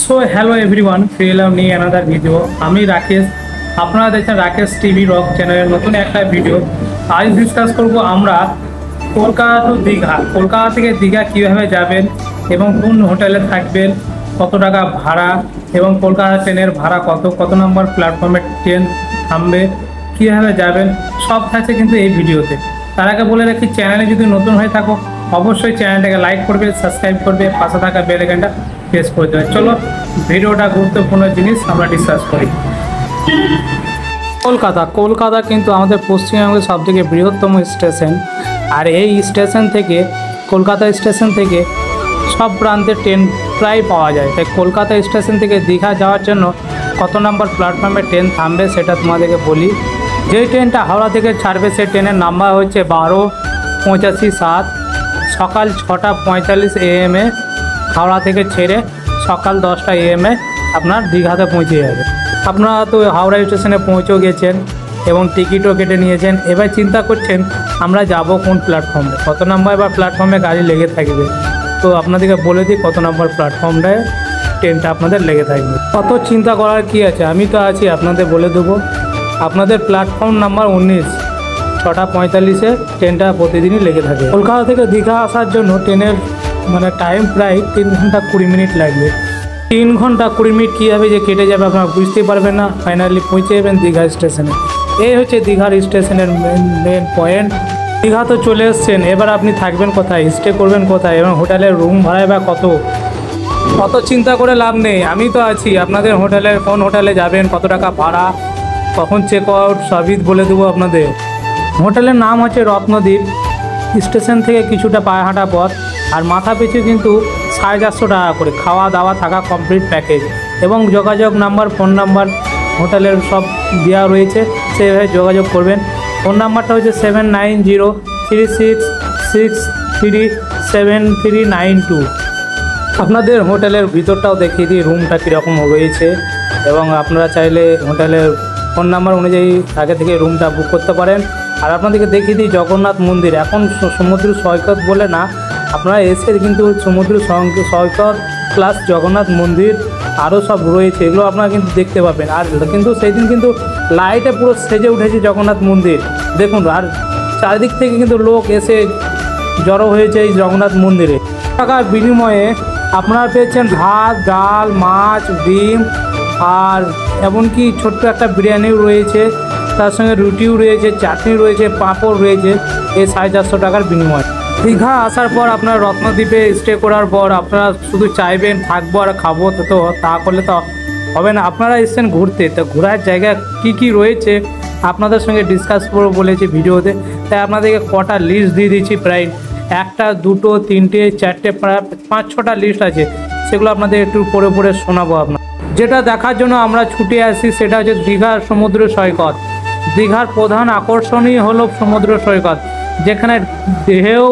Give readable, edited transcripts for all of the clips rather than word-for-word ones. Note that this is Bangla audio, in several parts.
সো হ্যালো এভরিওয়ান, ফিরে এলাম নিয়ে অ্যানাদার ভিডিও। আমি রাকেশ, আপনারা দেখছেন রাকেশ টিভি রক চ্যানেলের নতুন একটা ভিডিও। আজ ডিসকাস করব আমরা কলকাতা টু দীঘা, কলকাতা থেকে দীঘা কীভাবে যাবেন এবং কোন হোটেলে থাকবেন, কত টাকা ভাড়া এবং কলকাতা ট্রেনের ভাড়া কত নম্বর প্ল্যাটফর্মে ট্রেন থামবে, কীভাবে যাবেন, সব থাকছে কিন্তু এই ভিডিওতে। তার আগে বলে রাখি, চ্যানেলে যদি নতুন হয়ে থাকো অবশ্যই চ্যানেলটাকে লাইক করবে, সাবস্ক্রাইব করবে, পাশে থাকা বেল আইকনটা প্রেস করে দেবে। চলো ভিডিওটা গুরুত্বপূর্ণ জিনিস আমরা ডিসকাস করি। কলকাতা কিন্তু আমাদের পশ্চিমবঙ্গের সবথেকে বৃহত্তম স্টেশন। আর এই স্টেশন থেকে, কলকাতা স্টেশন থেকে সব প্রান্তে ট্রেন প্রায় পাওয়া যায়। তাই কলকাতা স্টেশন থেকে দীঘা যাওয়ার জন্য কত নম্বর প্ল্যাটফর্মে ট্রেন থামবে সেটা তোমাদেরকে বলি। যেই ট্রেনটা হাওড়া থেকে ছাড়বে সেই ট্রেনের নাম্বার হচ্ছে 1285-7, সকাল 6:45 AM হাওড়া থেকে ছেড়ে সকাল 10টা AM আপনার দীঘাতে পৌঁছে যাবে। আপনারা তো হাওড়া স্টেশনে পৌঁছেও গেছেন এবং টিকিটও কেটে নিয়েছেন। এবার চিন্তা করছেন আমরা যাব কোন প্ল্যাটফর্মে, কত নম্বর বা প্ল্যাটফর্মে গাড়ি লেগে থাকবে। তো আপনাদেরকে বলে দিই কত নম্বর প্ল্যাটফর্মটায় ট্রেনটা আপনাদের লেগে থাকবে। কত চিন্তা করার কি আছে, আমি তো আছি, আপনাদের বলে দেবো। আপনাদের প্ল্যাটফর্ম নাম্বার 19, 6:45 ট্রেনটা প্রতিদিনই লেগে থাকে। কলকাতা থেকে দীঘা আসার জন্য ট্রেনের টাইম প্রায় 3 ঘন্টা 20 মিনিট লাগবে। 3 ঘন্টা 20 মিনিট কীভাবে যে কেটে যাবে আপনারা বুঝতেই পারবেন না। ফাইনালি পৌঁছে যাবেন দীঘা স্টেশনে। এই হচ্ছে দীঘার স্টেশনের মেন পয়েন্ট। দীঘা তো চলে এসছেন, এবার আপনি থাকবেন কোথায়, স্টে করবেন কোথায় এবং হোটেলের রুম ভাড়ায় বা কত চিন্তা করে লাভ নেই। আমি তো আছি, আপনাদের কোন হোটেলে যাবেন, কত টাকা ভাড়া, কখন চেক আউট, সবই বলে দেবো আপনাদের। হোটেলের নাম হচ্ছে রত্নদ্বীপ। স্টেশন থেকে কিছুটা পায়ে হাঁটা পথ, আর মাথা পিছু কিন্তু 450 টাকা করে, খাওয়া দাওয়া থাকা কমপ্লিট প্যাকেজ। এবং যোগাযোগ নাম্বার, ফোন নাম্বার হোটেলের সব দেওয়া রয়েছে, সেভাবে যোগাযোগ করবেন। ফোন নাম্বারটা হচ্ছে 7903663739 আপনাদের হোটেলের ভিতরটাও দেখিয়ে দিই রুমটা কীরকম রয়েছে, এবং আপনারা চাইলে হোটেলের ফোন নাম্বার অনুযায়ী আগে থেকে রুমটা বুক করতে পারেন। আর আপনাদেরকে দেখিয়ে দিই জগন্নাথ মন্দির। এখন সমুদ্র সৈকত বলে না, আপনারা এসে কিন্তু সমুদ্র সৈকত প্লাস জগন্নাথ মন্দির আরও সব রয়েছে, এগুলো আপনারা কিন্তু দেখতে পাবেন। আর কিন্তু সেই দিন কিন্তু লাইটে পুরো সেজে উঠেছে জগন্নাথ মন্দির, দেখুন। আর চারিদিক থেকে কিন্তু লোক এসে জড়ো হয়েছে এই জগন্নাথ মন্দিরে। টাকার বিনিময়ে আপনারা পেয়েছেন ভাত, ডাল, মাছ, ডিম, আর এমনকি ছোট্ট একটা বিরিয়ানিও রয়েছে, তার সঙ্গে রুটিও রয়েছে, চাটনি রয়েছে, পাঁপড় রয়েছে, এই 450 টাকার বিনিময়ে। দীঘা আসার পর আপনার রত্নদ্বীপে স্টে করার পর আপনারা শুধু চাইবেন থাকবো আর খাবো, তো তা করলে তো হবে না। আপনারা এসছেন ঘুরতে, তো ঘোরার জায়গা কি রয়েছে আপনাদের সঙ্গে ডিসকাস করবো বলেছি ভিডিওতে। তাই আপনাদেরকে কটা লিস্ট দিয়ে দিচ্ছি, প্রায় 1, 2, 3, 4, প্রায় 5-6টা লিস্ট আছে, সেগুলো আপনাদের একটু পড়ে শোনাবো। আপনার যেটা দেখার জন্য আমরা ছুটে আসি সেটা হচ্ছে দীঘার সমুদ্র সৈকত। দীঘার প্রধান আকর্ষণই হলো সমুদ্র সৈকত, যেখানে ঢেউ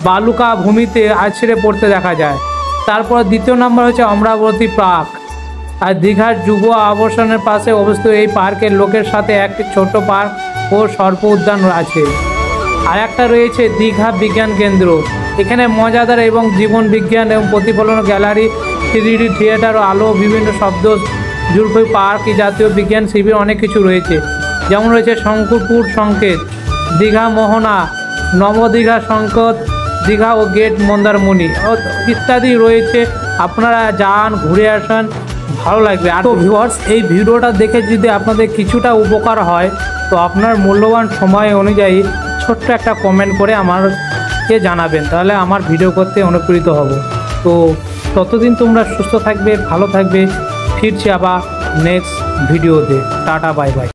বালুকা ভূমিতে আছড়ে পড়তে দেখা যায়। তারপর দ্বিতীয় নম্বর হচ্ছে অমরাবতী পার্ক। আর দীঘার যুব আবাসনের পাশে অবস্থিত এই পার্কের লোকের সাথে একটি ছোট পার্ক ও সর্প উদ্যান আছে। আর একটা রয়েছে দীঘা বিজ্ঞান কেন্দ্র। এখানে মজাদার এবং জীবন বিজ্ঞান এবং প্রতিফলন গ্যালারি, 3D থিয়েটার ও আলো, বিভিন্ন শব্দ জুড়ে পার্ক, জাতীয় বিজ্ঞান শিবির, অনেক কিছু রয়েছে। যেমন রয়েছে শঙ্কুরপুর সংকেত, দীঘা মোহনা, নবদীঘা সংকেত, দীঘা ও গেট মন্দারমণি ইত্যাদি রয়েছে। আপনারা যান, ঘুরে আসেন, ভালো লাগবে। আর তো ভিউয়ার্স, এই ভিডিওটা দেখে যদি আপনাদের কিছুটা উপকার হয় তো আপনার মূল্যবান সময় অনুযায়ী ছোট্ট একটা কমেন্ট করে আমাকে জানাবেন, তাহলে আমার ভিডিও করতে অনুপ্রেরিত হব। তো ততদিন তোমরা সুস্থ থাকবে, ভালো থাকবে। ফিরছি আবার নেক্সট ভিডিওতে। Tata, bye bye.